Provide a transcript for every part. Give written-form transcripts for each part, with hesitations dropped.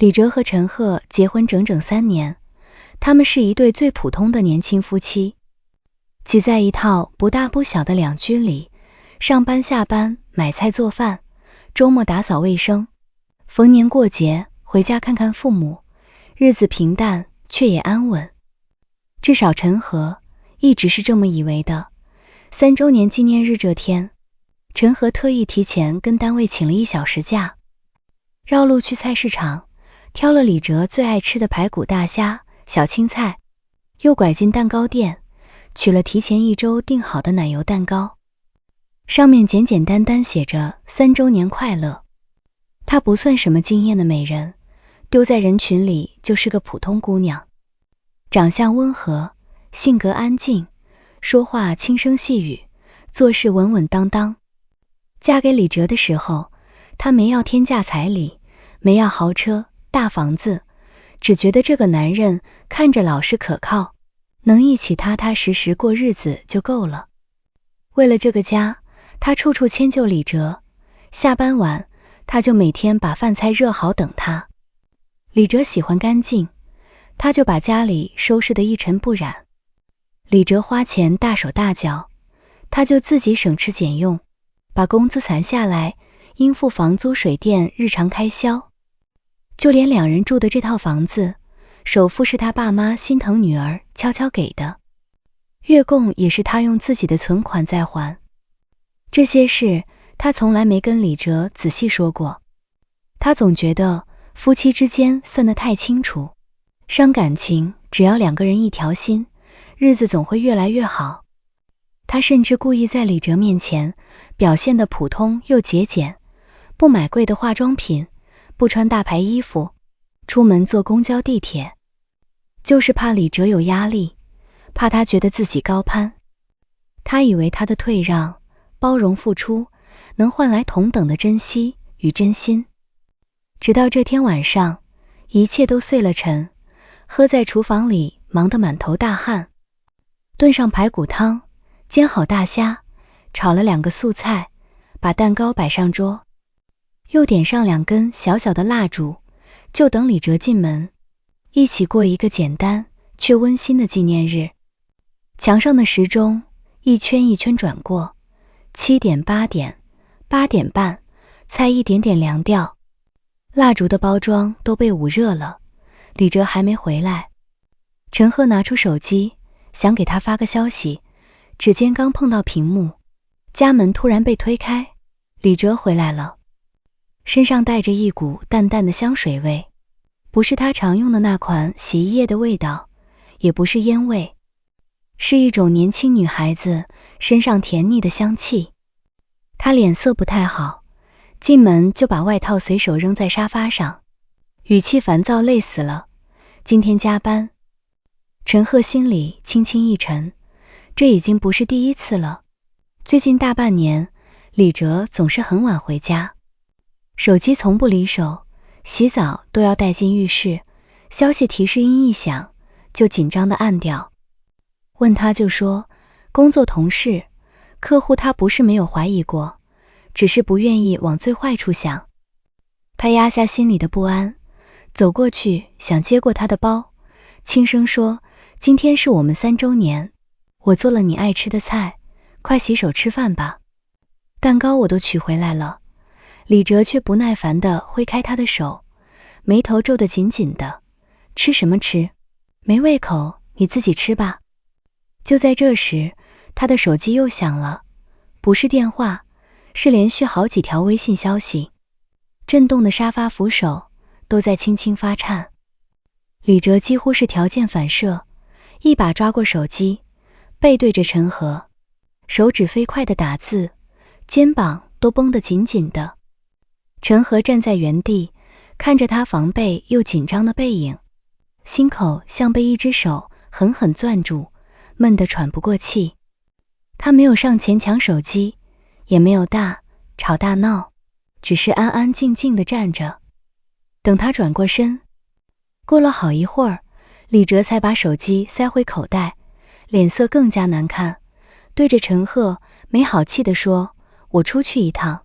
李哲和陈赫结婚整整3年，他们是一对最普通的年轻夫妻，挤在一套不大不小的两居里，上班下班，买菜做饭，周末打扫卫生，逢年过节回家看看父母，日子平淡却也安稳。至少陈赫一直是这么以为的。3周年纪念日这天，陈赫特意提前跟单位请了1小时假，绕路去菜市场，挑了李哲最爱吃的排骨大虾、小青菜，又拐进蛋糕店，取了提前1周订好的奶油蛋糕，上面简简单单写着3周年快乐。她不算什么惊艳的美人，丢在人群里就是个普通姑娘，长相温和，性格安静，说话轻声细语，做事稳稳当当。嫁给李哲的时候，她没要天价彩礼，没要豪车大房子，只觉得这个男人看着老实可靠，能一起踏踏实实过日子就够了。为了这个家，她处处迁就李哲，下班晚，她就每天把饭菜热好等他。李哲喜欢干净，他就把家里收拾得一尘不染。李哲花钱大手大脚，他就自己省吃俭用，把工资攒下来，应付房租水电日常开销。就连2人住的这套房子，首付是他爸妈心疼女儿悄悄给的，月供也是他用自己的存款在还。这些事他从来没跟李哲仔细说过，他总觉得夫妻之间算得太清楚，伤感情只要2个人一条心，日子总会越来越好。他甚至故意在李哲面前表现得普通又节俭，不买贵的化妆品，不穿大牌衣服，出门坐公交地铁，就是怕李哲有压力，怕他觉得自己高攀。他以为他的退让、包容、付出能换来同等的珍惜与真心。直到这天晚上，一切都碎了尘，喝在厨房里忙得满头大汗，炖上排骨汤，煎好大虾，炒了2个素菜，把蛋糕摆上桌，又点上2根小小的蜡烛，就等李哲进门，一起过一个简单却温馨的纪念日。墙上的时钟一圈一圈转过，7点、8点、8点半，才一点点凉掉。蜡烛的包装都被捂热了，李哲还没回来。陈赫拿出手机，想给他发个消息，指尖刚碰到屏幕，家门突然被推开，李哲回来了，身上带着一股淡淡的香水味，不是他常用的那款洗衣液的味道，也不是烟味，是一种年轻女孩子身上甜腻的香气。他脸色不太好，进门就把外套随手扔在沙发上，语气烦躁，累死了，今天加班。陈赫心里轻轻一沉，这已经不是第1次了。最近大半年，李哲总是很晚回家，手机从不离手，洗澡都要带进浴室，消息提示音一响就紧张的按掉。问他就说工作同事客户，他不是没有怀疑过，只是不愿意往最坏处想。他压下心里的不安，走过去想接过他的包，轻声说，今天是我们3周年，我做了你爱吃的菜，快洗手吃饭吧。蛋糕我都取回来了。李哲却不耐烦地挥开他的手，眉头皱得紧紧的，吃什么吃？没胃口，你自己吃吧。就在这时，他的手机又响了，不是电话，是连续好几条微信消息，震动的沙发扶手都在轻轻发颤。李哲几乎是条件反射，一把抓过手机，背对着陈赫，手指飞快地打字，肩膀都绷得紧紧的。陈赫站在原地，看着他防备又紧张的背影，心口像被一只手狠狠攥住，闷得喘不过气。他没有上前抢手机，也没有大吵大闹，只是安安静静地站着，等他转过身。过了好一会儿，李哲才把手机塞回口袋，脸色更加难看，对着陈赫没好气地说，我出去一趟，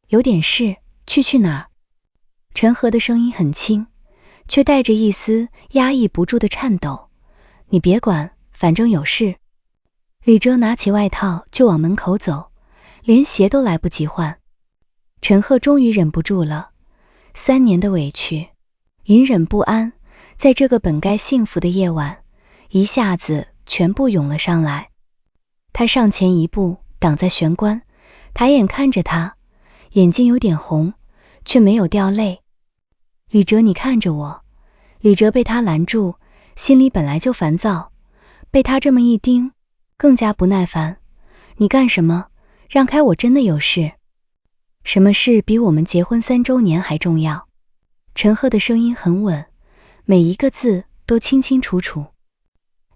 有点事，去哪儿？陈赫的声音很轻，却带着一丝压抑不住的颤抖。你别管，反正有事。李哲拿起外套就往门口走，连鞋都来不及换。陈赫终于忍不住了，3年的委屈，隐忍不安，在这个本该幸福的夜晚，一下子全部涌了上来。他上前一步，挡在玄关，抬眼看着他，眼睛有点红，却没有掉泪。李哲，你看着我。李哲被他拦住，心里本来就烦躁，被他这么一盯，更加不耐烦。你干什么？让开，我真的有事。什么事比我们结婚3周年还重要？陈赫的声音很稳，每一个字都清清楚楚。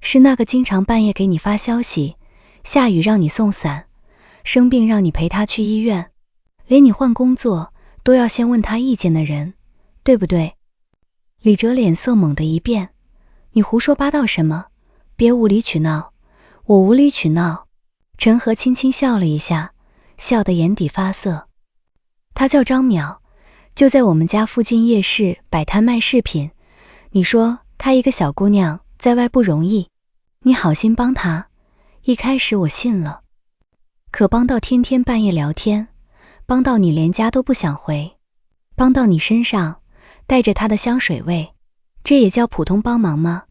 是那个经常半夜给你发消息，下雨让你送伞，生病让你陪他去医院，连你换工作都要先问他意见的人，对不对？李哲脸色猛地一变，你胡说八道什么？别无理取闹。我无理取闹？陈赫轻轻笑了一下，笑得眼底发涩。他叫张淼，就在我们家附近夜市摆摊卖饰品。你说她一个小姑娘在外不容易，你好心帮她，一开始我信了，可帮到天天半夜聊天，帮到你连家都不想回，帮到你身上带着她的香水味，这也叫普通帮忙吗？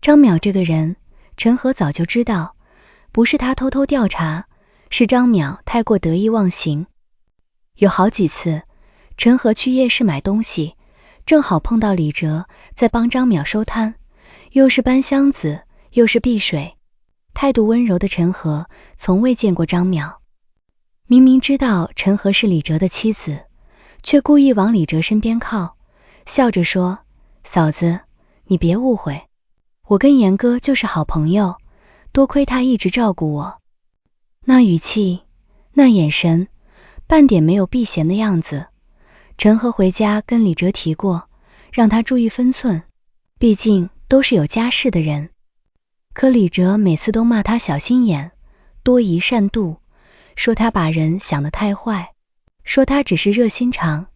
张淼这个人，陈赫早就知道，不是他偷偷调查，是张淼太过得意忘形。有好几次，陈赫去夜市买东西，正好碰到李哲在帮张淼收摊，又是搬箱子，又是避水。态度温柔的陈赫从未见过张淼，明明知道陈赫是李哲的妻子，却故意往李哲身边靠，笑着说，嫂子，你别误会，我跟严哥就是好朋友，多亏他一直照顾我。那语气，那眼神，半点没有避嫌的样子。陈赫回家跟李哲提过，让他注意分寸，毕竟都是有家室的人。可李哲每次都骂他小心眼，多疑善妒，说他把人想得太坏，说他只是热心肠，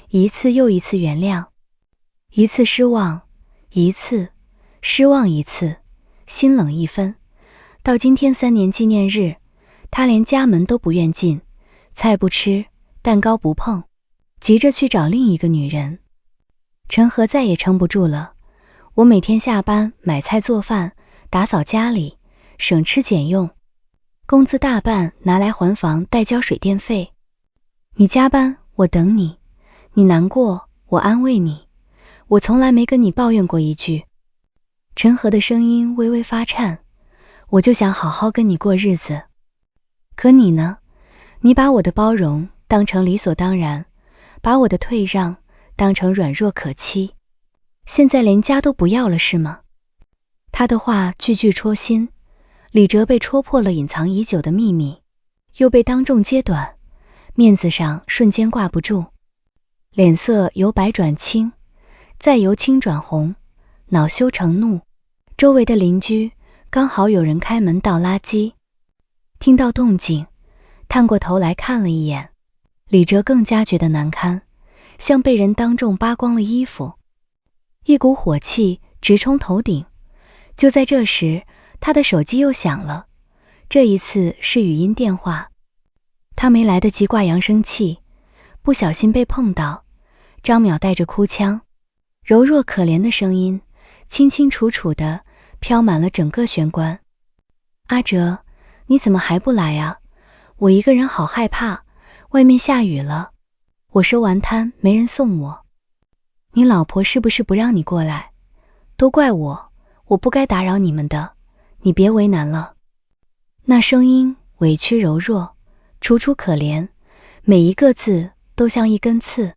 一次又一次原谅，一次失望，一次失望，一次心冷一分。到今天3年纪念日，他连家门都不愿进，菜不吃，蛋糕不碰，急着去找另一个女人。陈赫再也撑不住了，我每天下班买菜做饭，打扫家里，省吃俭用，工资大半拿来还房贷交水电费。你加班，我等你，你难过，我安慰你，我从来没跟你抱怨过一句。陈赫的声音微微发颤，我就想好好跟你过日子。可你呢？你把我的包容当成理所当然，把我的退让当成软弱可欺，现在连家都不要了是吗？他的话句句戳心，李哲被戳破了隐藏已久的秘密，又被当众揭短，面子上瞬间挂不住，脸色由白转青，再由青转红，恼羞成怒。周围的邻居刚好有人开门倒垃圾，听到动静，探过头来看了一眼，李哲更加觉得难堪，像被人当众扒光了衣服，一股火气直冲头顶。就在这时，他的手机又响了，这一次是语音电话。他没来得及挂扬声器，不小心被碰到，张淼带着哭腔，柔弱可怜的声音清清楚楚的飘满了整个玄关。阿哲，你怎么还不来啊？我一个人好害怕，外面下雨了，我收完摊没人送我。你老婆是不是不让你过来？都怪我，我不该打扰你们的，你别为难了。那声音委屈柔弱，楚楚可怜，每一个字都像一根刺，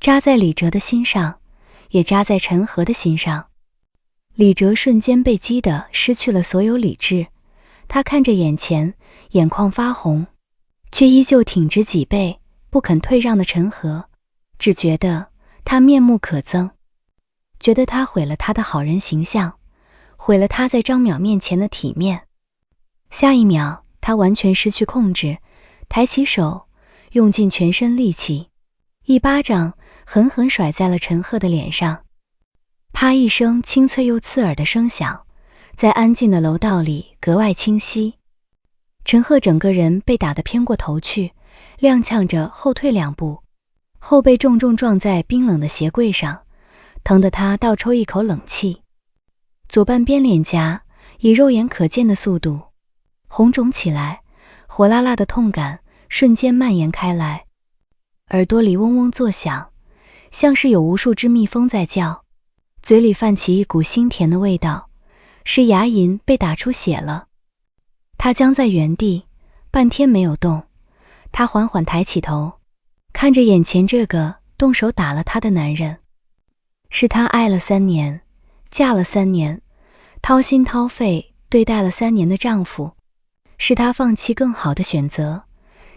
扎在李哲的心上，也扎在陈赫的心上。李哲瞬间被激得失去了所有理智，他看着眼前眼眶发红，却依旧挺直脊背不肯退让的陈赫，只觉得他面目可憎，觉得他毁了他的好人形象，毁了他在张淼面前的体面。下一秒，他完全失去控制，抬起手，用尽全身力气，一巴掌狠狠甩在了陈赫的脸上。啪一声清脆又刺耳的声响，在安静的楼道里格外清晰。陈赫整个人被打得偏过头去，踉跄着后退2步，后背重重撞在冰冷的鞋柜上，疼得他倒抽一口冷气。左半边脸颊以肉眼可见的速度红肿起来，火辣辣的痛感瞬间蔓延开来，耳朵里嗡嗡作响，像是有无数只蜜蜂在叫，嘴里泛起一股腥甜的味道，是牙龈被打出血了。他僵在原地，半天没有动。他缓缓抬起头，看着眼前这个动手打了他的男人。是他爱了3年，嫁了3年，掏心掏肺对待了3年的丈夫，是他放弃更好的选择，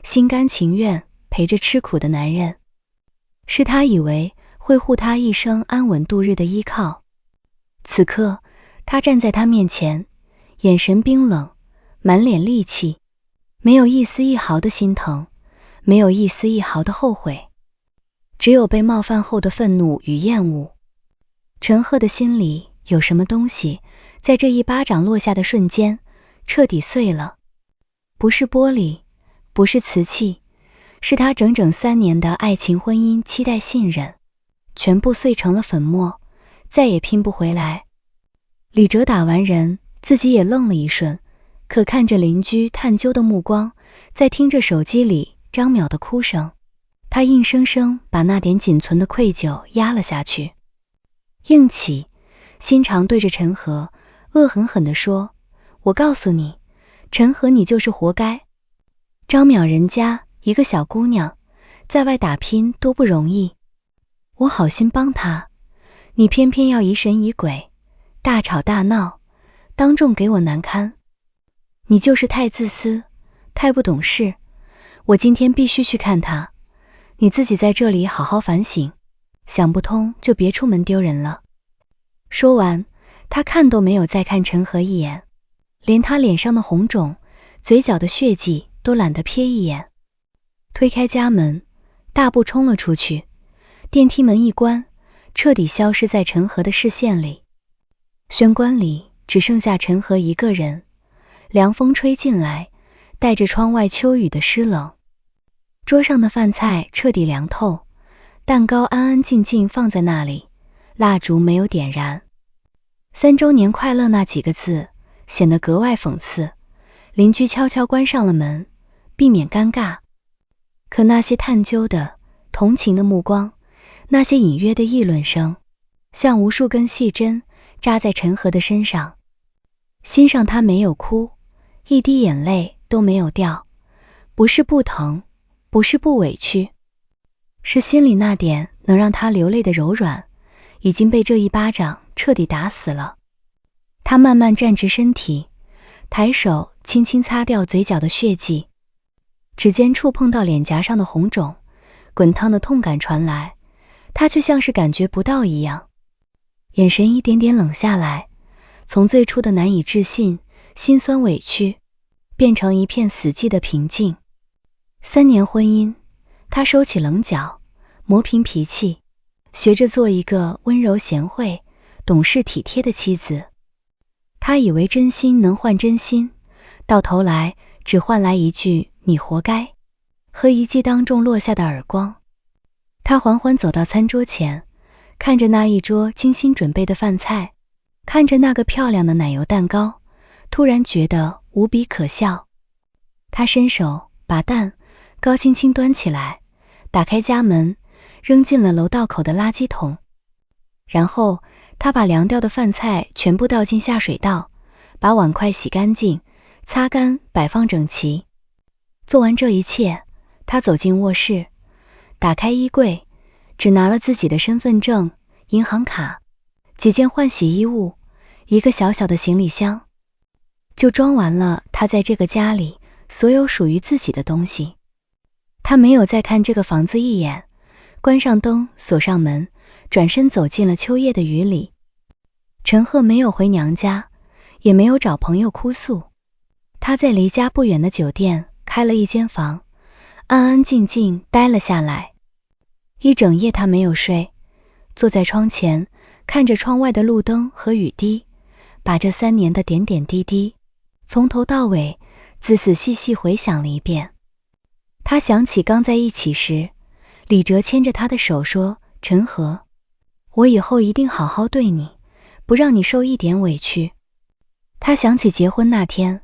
心甘情愿陪着吃苦的男人，是他以为会护他一生安稳度日的依靠。此刻他站在他面前，眼神冰冷，满脸戾气，没有一丝一毫的心疼，没有一丝一毫的后悔，只有被冒犯后的愤怒与厌恶。陈赫的心里有什么东西在这一巴掌落下的瞬间彻底碎了，不是玻璃，不是瓷器，是他整整3年的爱情婚姻期待信任，全部碎成了粉末，再也拼不回来。李哲打完人，自己也愣了一瞬，可看着邻居探究的目光，在听着手机里张淼的哭声，他硬生生把那点仅存的愧疚压了下去。硬起心肠对着陈赫恶狠狠地说，我告诉你，陈赫你就是活该。张淼人家一个小姑娘，在外打拼多不容易，我好心帮她，你偏偏要疑神疑鬼，大吵大闹，当众给我难堪。你就是太自私，太不懂事，我今天必须去看她，你自己在这里好好反省，想不通就别出门丢人了。说完，他看都没有再看陈赫一眼，连他脸上的红肿，嘴角的血迹都懒得瞥一眼。推开家门，大步冲了出去，电梯门一关，彻底消失在陈赫的视线里。玄关里只剩下陈赫一个人，凉风吹进来，带着窗外秋雨的湿冷。桌上的饭菜彻底凉透，蛋糕安安静静放在那里，蜡烛没有点燃。3周年快乐那几个字显得格外讽刺。邻居悄悄关上了门，避免尴尬。可那些探究的同情的目光，那些隐约的议论声，像无数根细针扎在陈赫的身上。心上他没有哭，一滴眼泪都没有掉，不是不疼，不是不委屈，是心里那点能让他流泪的柔软已经被这一巴掌彻底打死了。他慢慢站直身体，抬手轻轻擦掉嘴角的血迹，指尖触碰到脸颊上的红肿，滚烫的痛感传来，他却像是感觉不到一样，眼神一点点冷下来，从最初的难以置信、心酸委屈，变成一片死寂的平静。3年婚姻，他收起棱角，磨平脾气，学着做一个温柔贤惠、懂事体贴的妻子。他以为真心能换真心，到头来只换来一句你活该和一记当众落下的耳光。他缓缓走到餐桌前，看着那一桌精心准备的饭菜，看着那个漂亮的奶油蛋糕，突然觉得无比可笑。他伸手把蛋糕轻轻端起来，打开家门，扔进了楼道口的垃圾桶。然后他把凉掉的饭菜全部倒进下水道，把碗筷洗干净，擦干，摆放整齐。做完这一切，他走进卧室，打开衣柜，只拿了自己的身份证、银行卡、几件换洗衣物，一个小小的行李箱，就装完了他在这个家里所有属于自己的东西。他没有再看这个房子一眼，关上灯，锁上门，转身走进了秋夜的雨里。陈赫没有回娘家，也没有找朋友哭诉，他在离家不远的酒店开了一间房，安安静静待了下来。一整夜他没有睡，坐在窗前看着窗外的路灯和雨滴，把这3年的点点滴滴从头到尾仔仔细细回想了一遍。他想起刚在一起时，李哲牵着他的手说，陈和，我以后一定好好对你，不让你受一点委屈。他想起结婚那天，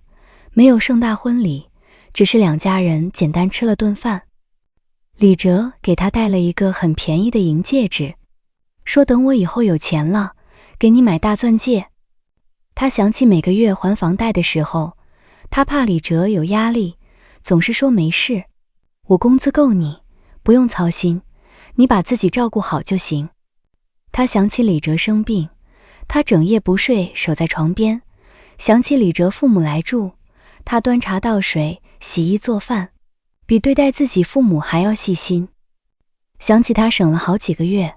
没有盛大婚礼，只是2家人简单吃了顿饭。李哲给他戴了一个很便宜的银戒指，说等我以后有钱了，给你买大钻戒。他想起每个月还房贷的时候，他怕李哲有压力，总是说没事，我工资够你，不用操心，你把自己照顾好就行。他想起李哲生病，他整夜不睡守在床边，想起李哲父母来住，他端茶倒水，洗衣做饭，比对待自己父母还要细心。想起他省了好几个月，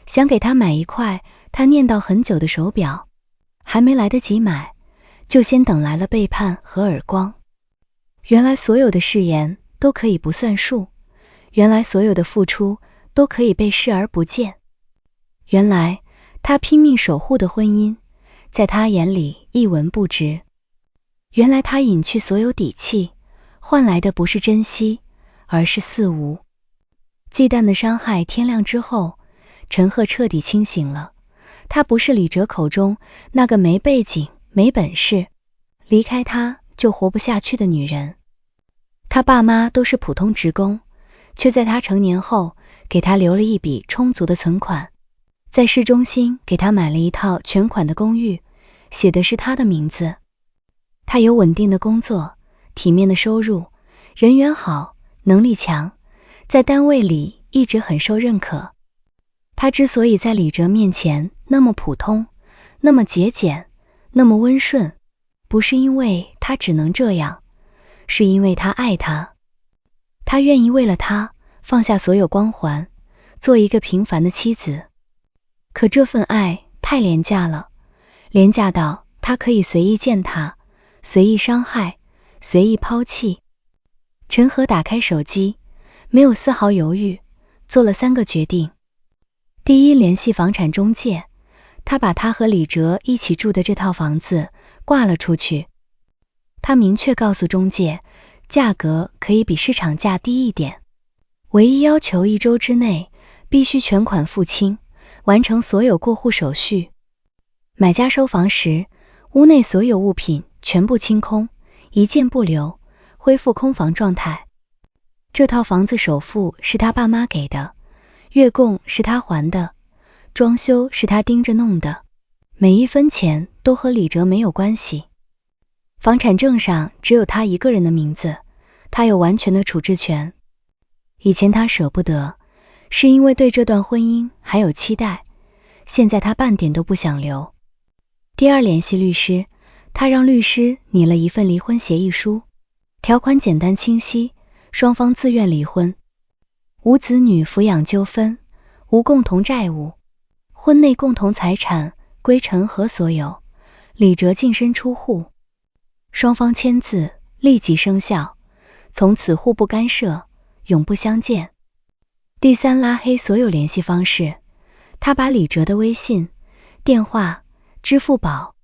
想给他买一块他念叨很久的手表，还没来得及买，就先等来了背叛和耳光。原来所有的誓言都可以不算数，原来所有的付出都可以被视而不见。原来他拼命守护的婚姻，在他眼里一文不值。原来他隐去所有底气，换来的不是珍惜，而是肆无忌惮的伤害。天亮之后，陈赫彻底清醒了，他不是李哲口中那个没背景、没本事，离开他就活不下去的女人。他爸妈都是普通职工，却在他成年后给他留了一笔充足的存款，在市中心给他买了一套全款的公寓，写的是他的名字。他有稳定的工作，体面的收入，人缘好，能力强，在单位里一直很受认可。他之所以在李哲面前那么普通，那么节俭，那么温顺，不是因为他只能这样，是因为他爱他。他愿意为了他放下所有光环，做一个平凡的妻子。可这份爱太廉价了，廉价到他可以随意践踏，随意伤害，随意抛弃。陈和打开手机，没有丝毫犹豫，做了3个决定。第一，联系房产中介，他把他和李哲一起住的这套房子挂了出去。他明确告诉中介，价格可以比市场价低一点，唯一要求1周之内必须全款付清，完成所有过户手续。买家收房时，屋内所有物品全部清空，一件不留，恢复空房状态。这套房子首付是他爸妈给的，月供是他还的，装修是他盯着弄的，每一分钱都和李哲没有关系。房产证上只有他一个人的名字，他有完全的处置权。以前他舍不得，是因为对这段婚姻还有期待，现在他半点都不想留。第二，联系律师，他让律师拟了一份离婚协议书，条款简单清晰，双方自愿离婚，无子女抚养纠纷，无共同债务，婚内共同财产归陈和所有，李哲净身出户，双方签字立即生效，从此互不干涉，永不相见。第三，拉黑所有联系方式，他把李哲的微信、电话、支付宝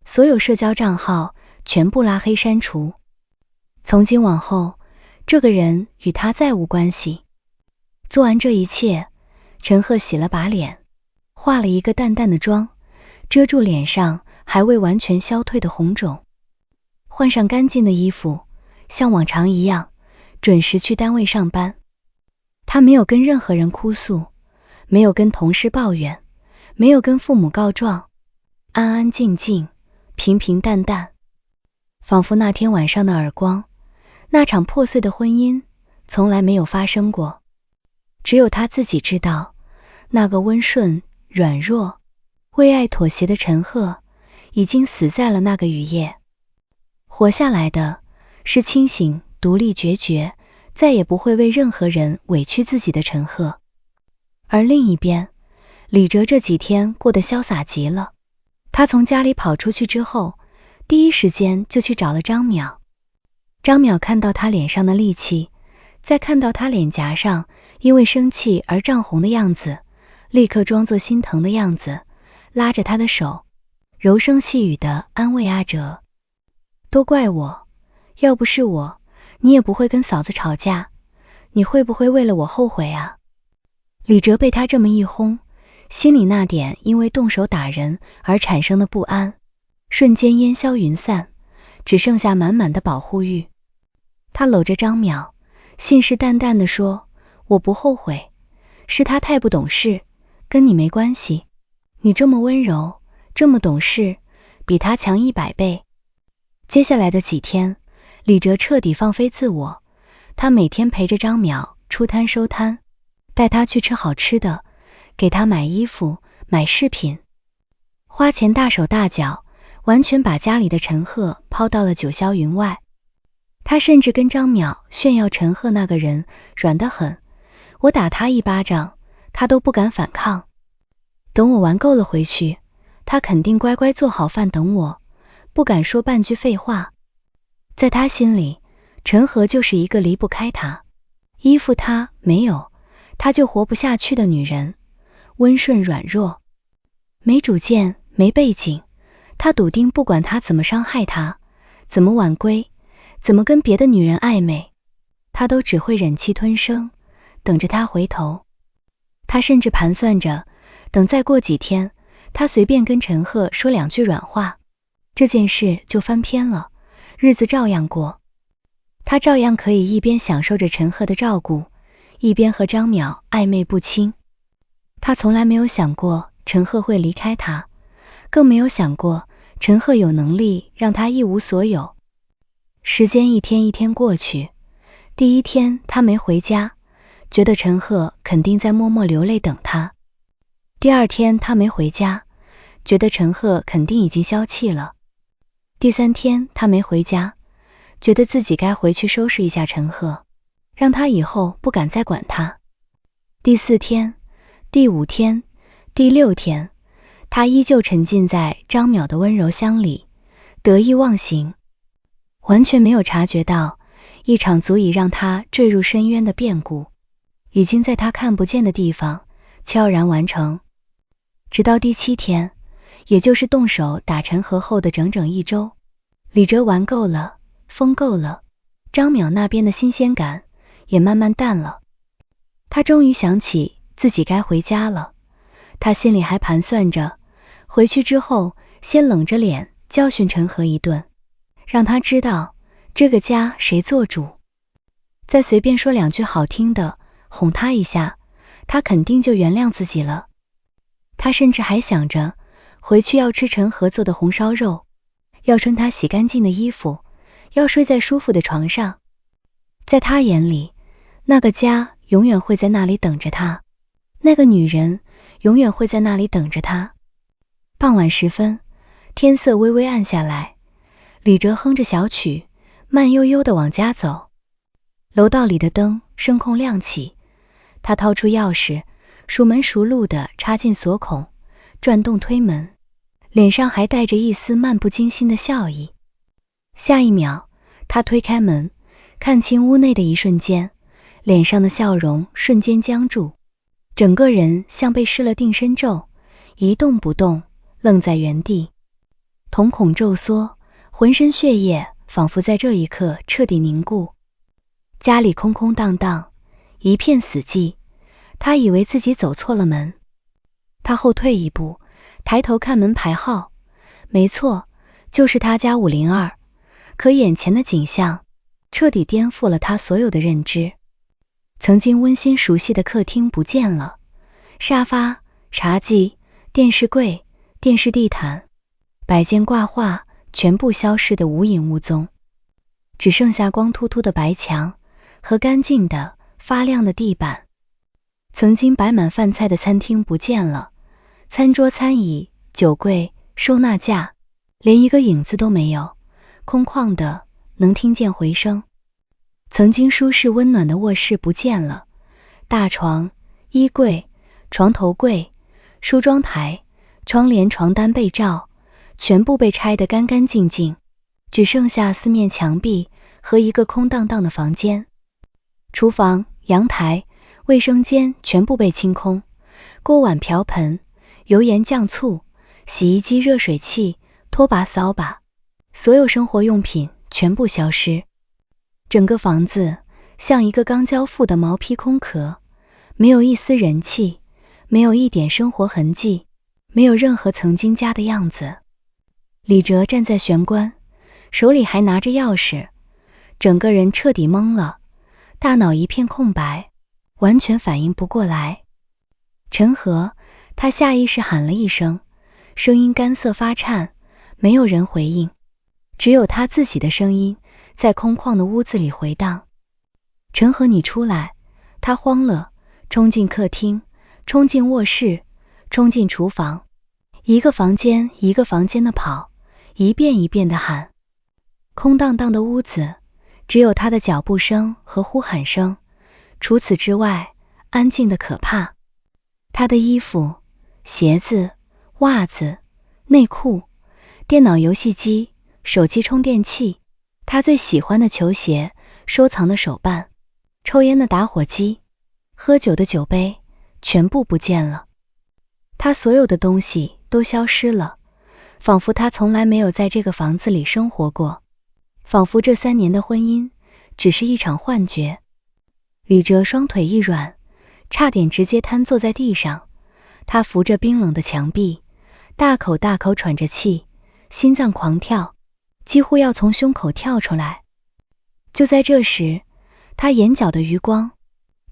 所有社交账号全部拉黑删除。从今往后，这个人与他再无关系。做完这一切，陈赫洗了把脸，化了一个淡淡的妆，遮住脸上还未完全消退的红肿，换上干净的衣服，像往常一样准时去单位上班。他没有跟任何人哭诉，没有跟同事抱怨，没有跟父母告状，安安静静，平平淡淡，仿佛那天晚上的耳光，那场破碎的婚姻从来没有发生过。只有他自己知道，那个温顺、软弱、为爱妥协的陈赫已经死在了那个雨夜。活下来的是清醒、独立、决绝，再也不会为任何人委屈自己的陈赫。而另一边，李哲这几天过得潇洒极了。他从家里跑出去之后，第一时间就去找了张淼。张淼看到他脸上的戾气，再看到他脸颊上因为生气而涨红的样子，立刻装作心疼的样子，拉着他的手，柔声细语地安慰阿哲。都怪我，要不是我，你也不会跟嫂子吵架，你会不会为了我后悔啊？李哲被他这么一轰，心里那点因为动手打人而产生的不安，瞬间烟消云散，只剩下满满的保护欲。他搂着张淼，信誓旦旦地说，我不后悔，是他太不懂事，跟你没关系，你这么温柔，这么懂事，比他强100倍。接下来的几天，李哲彻底放飞自我，他每天陪着张淼出摊收摊，带他去吃好吃的，给他买衣服买饰品，花钱大手大脚，完全把家里的陈赫抛到了九霄云外。他甚至跟张淼炫耀陈赫那个人软得很，我打他1巴掌他都不敢反抗，等我玩够了回去，他肯定乖乖做好饭等我，不敢说半句废话。在他心里，陈赫就是一个离不开他，依附他没有他就活不下去的女人，温顺软弱，没主见没背景，他笃定不管他怎么伤害他，怎么晚归，怎么跟别的女人暧昧，他都只会忍气吞声，等着他回头。他甚至盘算着，等再过几天，他随便跟陈赫说2句软话，这件事就翻篇了，日子照样过。他照样可以一边享受着陈赫的照顾，一边和张淼暧昧不清。他从来没有想过陈赫会离开他，更没有想过陈赫有能力让他一无所有。时间一天一天过去，第1天他没回家，觉得陈赫肯定在默默流泪等他。第2天他没回家，觉得陈赫肯定已经消气了。第3天他没回家，觉得自己该回去收拾一下陈赫，让他以后不敢再管他。第4天、第5天、第6天，他依旧沉浸在张淼的温柔乡里，得意忘形，完全没有察觉到一场足以让他坠入深渊的变故，已经在他看不见的地方悄然完成。直到第7天，也就是动手打陈赫后的整整1周，李哲玩够了，疯够了，张淼那边的新鲜感也慢慢淡了。他终于想起自己该回家了，他心里还盘算着，回去之后先冷着脸教训陈赫一顿，让他知道这个家谁做主，再随便说2句好听的哄他一下，他肯定就原谅自己了。他甚至还想着回去要吃陈赫做的红烧肉，要穿他洗干净的衣服，要睡在舒服的床上。在他眼里，那个家永远会在那里等着他，那个女人永远会在那里等着他。傍晚时分，天色微微暗下来，李哲哼着小曲，慢悠悠地往家走。楼道里的灯声控亮起，他掏出钥匙，熟门熟路地插进锁孔，转动推门，脸上还带着一丝漫不经心的笑意。下一秒，他推开门，看清屋内的一瞬间，脸上的笑容瞬间僵住，整个人像被施了定身咒，一动不动，愣在原地，瞳孔骤缩，浑身血液仿佛在这一刻彻底凝固。家里空空荡荡，一片死寂，他以为自己走错了门。他后退一步，抬头看门牌号，没错，就是他家502，可眼前的景象彻底颠覆了他所有的认知。曾经温馨熟悉的客厅不见了，沙发、茶几、电视柜、电视地毯、摆件挂画全部消失得无影无踪，只剩下光秃秃的白墙和干净的发亮的地板。曾经摆满饭菜的餐厅不见了，餐桌餐椅、酒柜、收纳架，连一个影子都没有，空旷的能听见回声。曾经舒适温暖的卧室不见了，大床、衣柜、床头柜、梳妆台、窗帘、床单、被罩全部被拆得干干净净，只剩下4面墙壁和一个空荡荡的房间。厨房、阳台、卫生间全部被清空，锅碗瓢盆、油盐酱醋洗衣机、热水器、拖把、扫把，所有生活用品全部消失。整个房子像一个刚交付的毛坯空壳，没有一丝人气，没有一点生活痕迹，没有任何曾经家的样子。李哲站在玄关，手里还拿着钥匙，整个人彻底懵了，大脑一片空白，完全反应不过来。陈和，他下意识喊了一声，声音干涩发颤，没有人回应，只有他自己的声音在空旷的屋子里回荡。陈和，你出来！他慌了，冲进客厅，冲进卧室，冲进厨房，一个房间一个房间的跑，一遍一遍的喊。空荡荡的屋子，只有他的脚步声和呼喊声，除此之外，安静的可怕。他的衣服、鞋子、袜子、内裤、电脑游戏机、手机充电器，他最喜欢的球鞋、收藏的手办、抽烟的打火机、喝酒的酒杯，全部不见了。他所有的东西都消失了，仿佛他从来没有在这个房子里生活过，仿佛这3年的婚姻只是一场幻觉。李哲双腿一软，差点直接瘫坐在地上，他扶着冰冷的墙壁，大口大口喘着气，心脏狂跳，几乎要从胸口跳出来。就在这时，他眼角的余光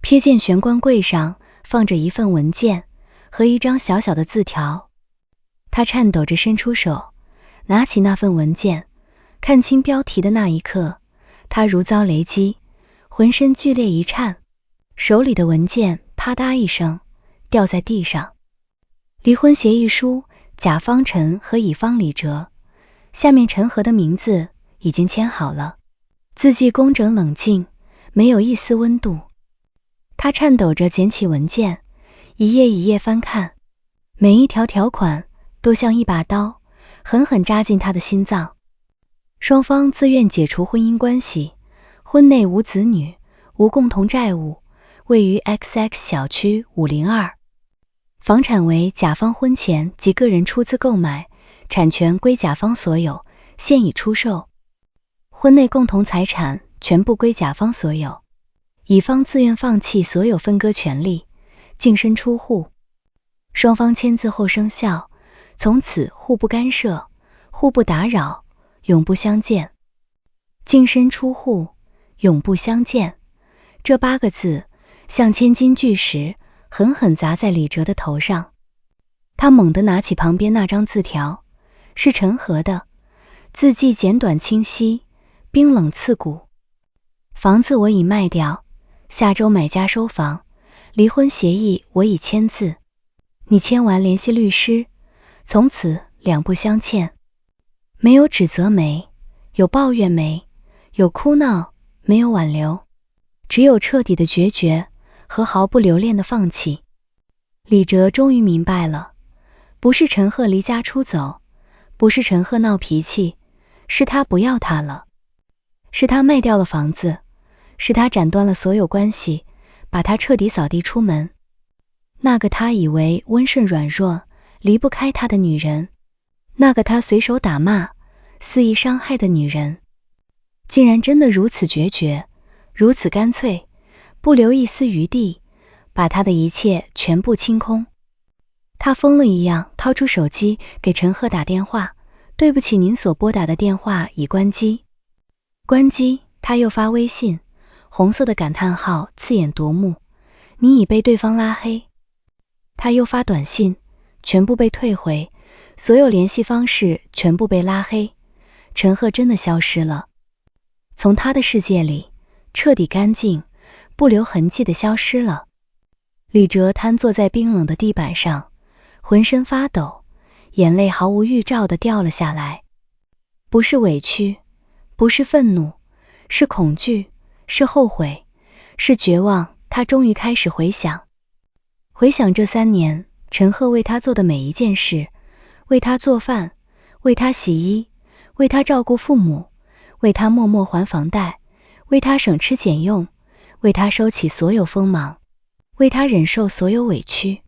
瞥见玄关柜上放着一份文件和一张小小的字条。他颤抖着伸出手，拿起那份文件，看清标题的那一刻，他如遭雷击，浑身剧烈一颤，手里的文件啪嗒一声掉在地上。离婚协议书，甲方陈和乙方李哲，下面陈和的名字已经签好了，字迹工整冷静，没有一丝温度。他颤抖着捡起文件，一页一页翻看，每一条条款都像一把刀，狠狠扎进他的心脏。双方自愿解除婚姻关系，婚内无子女，无共同债务，位于 XX 小区502。房产为甲方婚前及个人出资购买，产权归甲方所有，现已出售。婚内共同财产全部归甲方所有，乙方自愿放弃所有分割权利，净身出户。双方签字后生效，从此互不干涉，互不打扰，永不相见。净身出户，永不相见，这8个字像千斤巨石，狠狠砸在李哲的头上。他猛地拿起旁边那张字条，是陈和的，字迹简短清晰，冰冷刺骨。房子我已卖掉，下周买家收房，离婚协议我已签字，你签完联系律师，从此两不相欠。没有指责没，有抱怨没，有哭闹，没有挽留，只有彻底的决绝和毫不留恋的放弃。李哲终于明白了，不是陈赫离家出走，不是陈赫闹脾气，是他不要他了，是他卖掉了房子，是他斩断了所有关系，把他彻底扫地出门。那个他以为温顺软弱，离不开他的女人，那个他随手打骂，肆意伤害的女人，竟然真的如此决绝，如此干脆，不留一丝余地，把他的一切全部清空。他疯了一样掏出手机给陈赫打电话，对不起，您所拨打的电话已关机。关机，他又发微信，红色的感叹号刺眼夺目，你已被对方拉黑。他又发短信，全部被退回，所有联系方式全部被拉黑，陈赫真的消失了，从他的世界里彻底干净，不留痕迹的消失了。李哲瘫坐在冰冷的地板上，浑身发抖，眼泪毫无预兆地掉了下来。不是委屈，不是愤怒，是恐惧，是后悔，是绝望。他终于开始回想这3年陈赫为他做的每一件事，为他做饭，为他洗衣，为他照顾父母，为他默默还房贷，为他省吃俭用，为他收起所有锋芒，为他忍受所有委屈。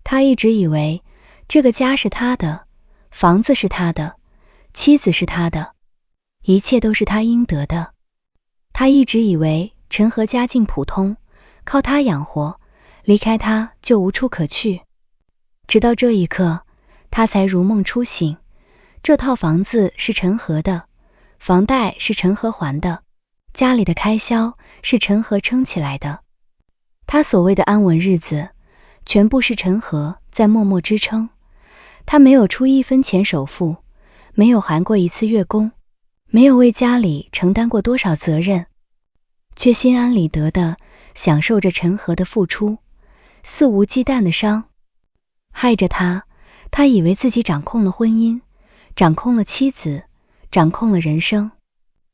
他一直以为这个家是他的，房子是他的，妻子是他的，一切都是他应得的。他一直以为陈和家境普通，靠他养活，离开他就无处可去。直到这一刻，他才如梦初醒，这套房子是陈和的，房贷是陈和还的，家里的开销是陈和撑起来的。他所谓的安稳日子，全部是陈和在默默支撑。他没有出1分钱首付，没有含过1次月供，没有为家里承担过多少责任，却心安理得地享受着陈和的付出，肆无忌惮的伤害着他。他以为自己掌控了婚姻，掌控了妻子，掌控了人生，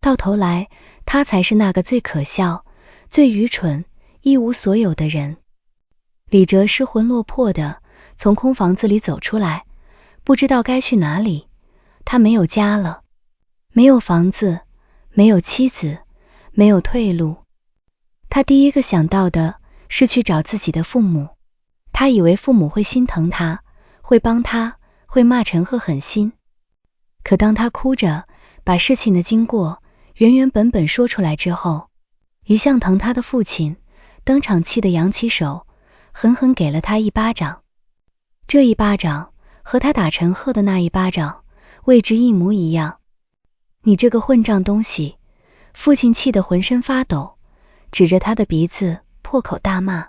到头来他才是那个最可笑、最愚蠢、一无所有的人。李哲失魂落魄的从空房子里走出来，不知道该去哪里。他没有家了，没有房子，没有妻子，没有退路。他第一个想到的是去找自己的父母。他以为父母会心疼他，会帮他，会骂陈赫狠心。可当他哭着把事情的经过原原本本说出来之后，一向疼他的父亲当场气得扬起手，狠狠给了他一巴掌。这一巴掌和他打陈赫的那一巴掌位置一模一样。你这个混账东西！父亲气得浑身发抖，指着他的鼻子破口大骂。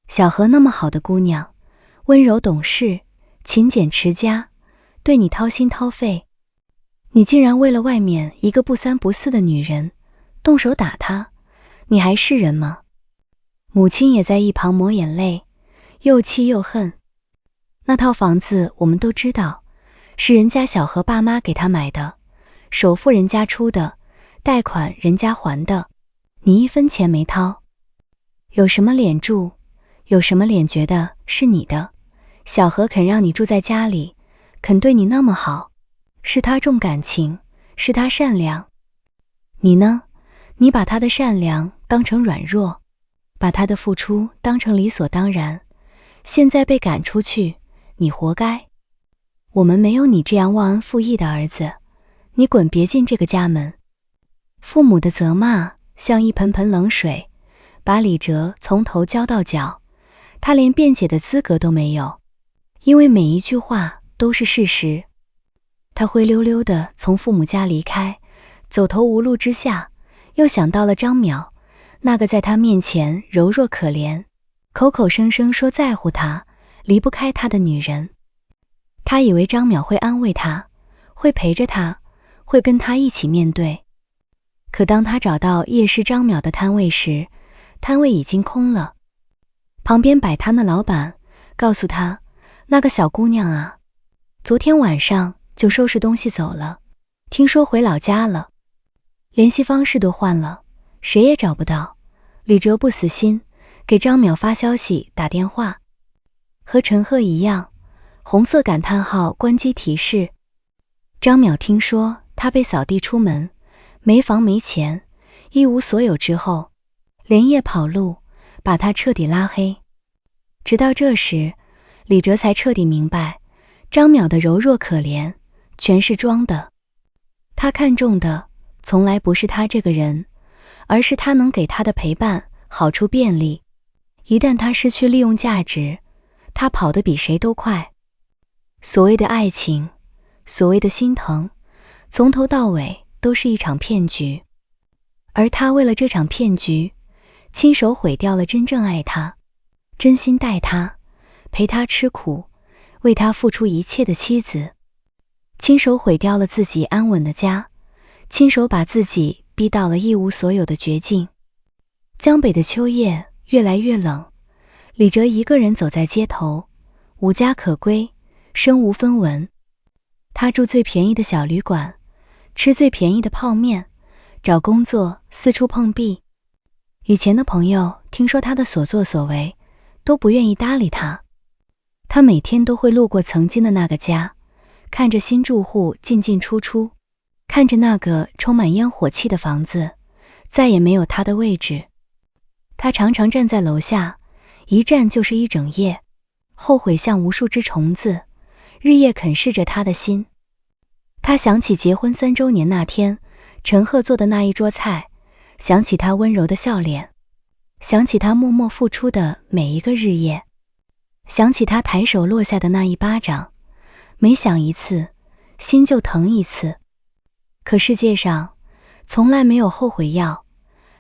小何那么好的姑娘，温柔懂事，勤俭持家，对你掏心掏肺，你竟然为了外面一个不三不四的女人动手打她，你还是人吗？母亲也在一旁抹眼泪，又气又恨。那套房子我们都知道，是人家小何爸妈给他买的，首付人家出的，贷款人家还的，你1分钱没掏。有什么脸住？有什么脸觉得是你的？小何肯让你住在家里，肯对你那么好，是他重感情，是他善良。你呢？你把他的善良当成软弱，把他的付出当成理所当然，现在被赶出去，你活该。我们没有你这样忘恩负义的儿子，你滚别进这个家门。父母的责骂像一盆盆冷水，把李哲从头浇到脚，他连辩解的资格都没有，因为每一句话都是事实。他灰溜溜的从父母家离开，走投无路之下，又想到了张淼，那个在他面前柔弱可怜，口口声声说在乎他，离不开他的女人。他以为张淼会安慰他，会陪着他，会跟他一起面对。可当他找到夜市张淼的摊位时，摊位已经空了。旁边摆摊的老板告诉他，那个小姑娘啊，昨天晚上就收拾东西走了，听说回老家了，联系方式都换了，谁也找不到。李哲不死心，给张淼发消息打电话，和陈赫一样，红色感叹号关机提示。张淼听说他被扫地出门，没房没钱，一无所有之后，连夜跑路，把他彻底拉黑。直到这时，李哲才彻底明白，张淼的柔弱可怜全是装的。他看中的从来不是他这个人，而是他能给他的陪伴、好处、便利。一旦他失去利用价值，他跑得比谁都快。所谓的爱情，所谓的心疼，从头到尾都是一场骗局。而他为了这场骗局，亲手毁掉了真正爱他、真心待他、陪他吃苦、为他付出一切的妻子，亲手毁掉了自己安稳的家，亲手把自己逼到了一无所有的绝境。江北的秋夜越来越冷，李哲一个人走在街头，无家可归，身无分文。他住最便宜的小旅馆，吃最便宜的泡面，找工作四处碰壁。以前的朋友听说他的所作所为，都不愿意搭理他。他每天都会路过曾经的那个家，看着新住户进进出出，看着那个充满烟火气的房子，再也没有他的位置。他常常站在楼下，一站就是一整夜，后悔像无数只虫子日夜啃噬着他的心。他想起结婚3周年那天，陈赫做的那一桌菜，想起他温柔的笑脸，想起他默默付出的每一个日夜，想起他抬手落下的那一巴掌，每想一次，心就疼一次。可世界上从来没有后悔药，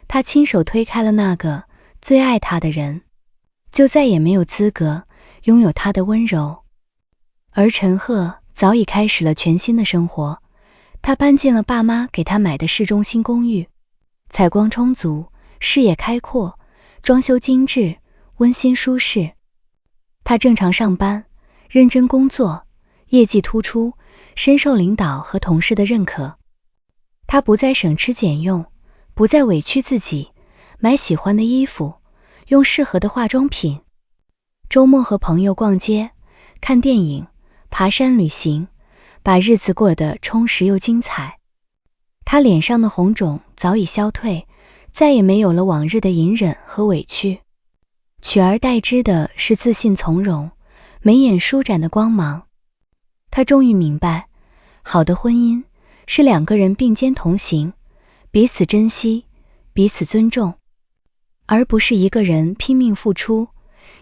他亲手推开了那个最爱他的人，就再也没有资格拥有他的温柔。而陈赫早已开始了全新的生活，他搬进了爸妈给他买的市中心公寓，采光充足，视野开阔，装修精致，温馨舒适。他正常上班，认真工作，业绩突出，深受领导和同事的认可。他不再省吃俭用，不再委屈自己，买喜欢的衣服，用适合的化妆品。周末和朋友逛街，看电影，爬山旅行，把日子过得充实又精彩。他脸上的红肿早已消退，再也没有了往日的隐忍和委屈，取而代之的是自信从容，眉眼舒展的光芒。他终于明白，好的婚姻是2个人并肩同行，彼此珍惜，彼此尊重，而不是一个人拼命付出，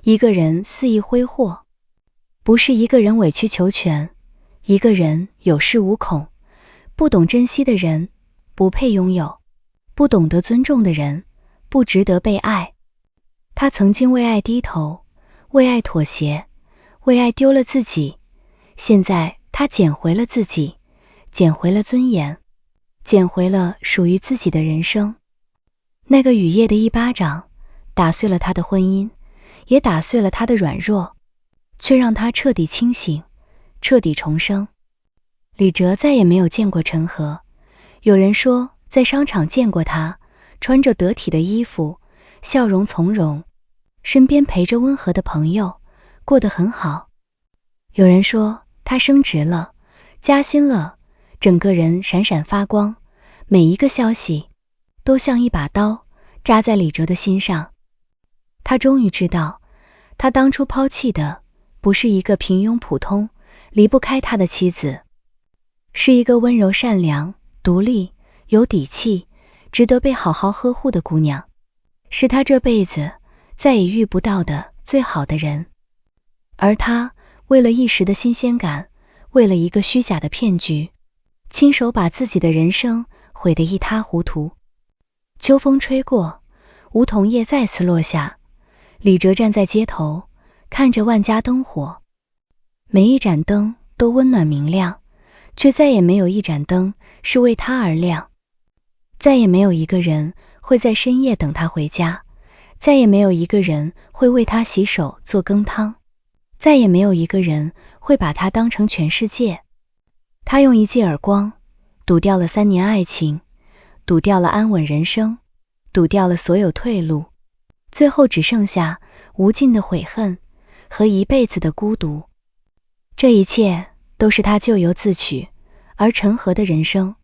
一个人肆意挥霍，不是一个人委曲求全，一个人有恃无恐。不懂珍惜的人不配拥有，不懂得尊重的人不值得被爱。他曾经为爱低头，为爱妥协，为爱丢了自己，现在他捡回了自己，捡回了尊严，捡回了属于自己的人生。那个雨夜的一巴掌打碎了他的婚姻，也打碎了他的软弱，却让他彻底清醒，彻底重生。李哲再也没有见过陈赫，有人说在商场见过他，穿着得体的衣服，笑容从容，身边陪着温和的朋友，过得很好。有人说他升职了，加薪了，整个人闪闪发光，每一个消息都像一把刀扎在李哲的心上。他终于知道，他当初抛弃的不是一个平庸普通离不开他的妻子，是一个温柔善良、独立、有底气，值得被好好呵护的姑娘，是他这辈子再也遇不到的最好的人。而他为了一时的新鲜感，为了一个虚假的骗局，亲手把自己的人生毁得一塌糊涂。秋风吹过，梧桐叶再次落下，李哲站在街头，看着万家灯火，每一盏灯都温暖明亮，却再也没有一盏灯是为他而亮。再也没有一个人会在深夜等他回家，再也没有一个人会为他洗手做羹汤，再也没有一个人会把他当成全世界。他用一记耳光堵掉了3年爱情，堵掉了安稳人生，堵掉了所有退路，最后只剩下无尽的悔恨和一辈子的孤独。这一切都是他咎由自取，而陈赫的人生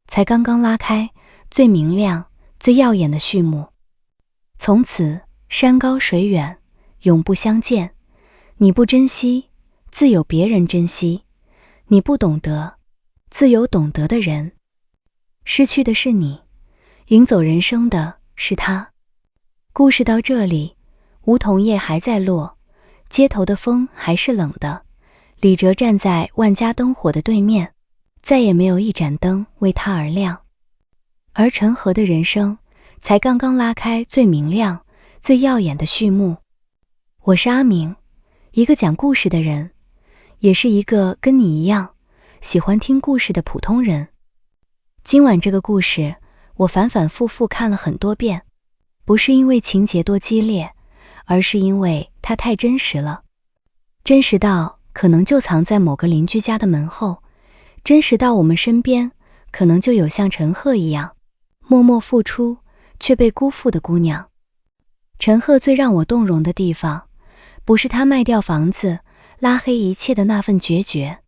才刚刚拉开最明亮、最耀眼的序幕。从此山高水远，永不相见。你不珍惜，自有别人珍惜；你不懂得，自有懂得的人。失去的是你，赢走人生的是他。故事到这里，梧桐叶还在落，街头的风还是冷的。李哲站在万家灯火的对面，再也没有一盏灯为他而亮。而陈赫的人生才刚刚拉开最明亮、最耀眼的序幕。我是阿明，一个讲故事的人，也是一个跟你一样喜欢听故事的普通人。今晚这个故事我反反复复看了很多遍，不是因为情节多激烈，而是因为它太真实了。真实到可能就藏在某个邻居家的门后，真实到我们身边可能就有像陈赫一样默默付出却被辜负的姑娘。陈赫最让我动容的地方，不是他卖掉房子拉黑一切的那份决绝，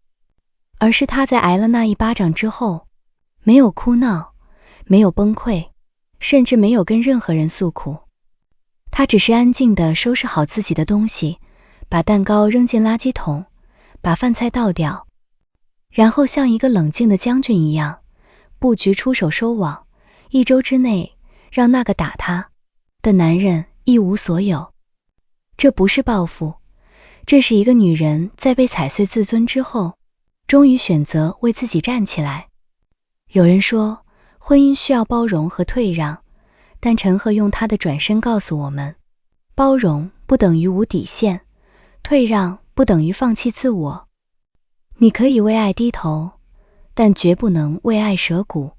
而是他在挨了那一巴掌之后，没有哭闹，没有崩溃，甚至没有跟任何人诉苦。他只是安静地收拾好自己的东西，把蛋糕扔进垃圾桶，把饭菜倒掉，然后像一个冷静的将军一样，布局出手收网，1周之内让那个打他的男人一无所有。这不是报复，这是一个女人在被踩碎自尊之后，终于选择为自己站起来。有人说，婚姻需要包容和退让，但陈赫用他的转身告诉我们，包容不等于无底线，退让不等于放弃自我。你可以为爱低头，但绝不能为爱舍骨。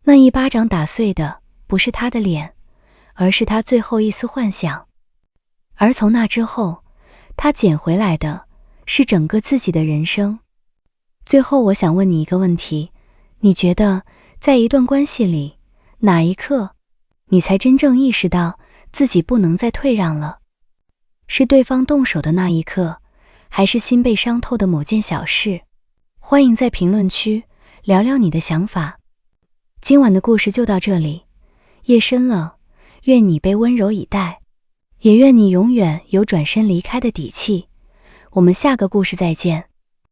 那一巴掌打碎的不是他的脸，而是他最后一丝幻想。而从那之后，他捡回来的是整个自己的人生。最后我想问你一个问题，你觉得在一段关系里，哪一刻你才真正意识到自己不能再退让了？是对方动手的那一刻，还是心被伤透的某件小事？欢迎在评论区聊聊你的想法。今晚的故事就到这里，夜深了，愿你被温柔以待，也愿你永远有转身离开的底气。我们下个故事再见。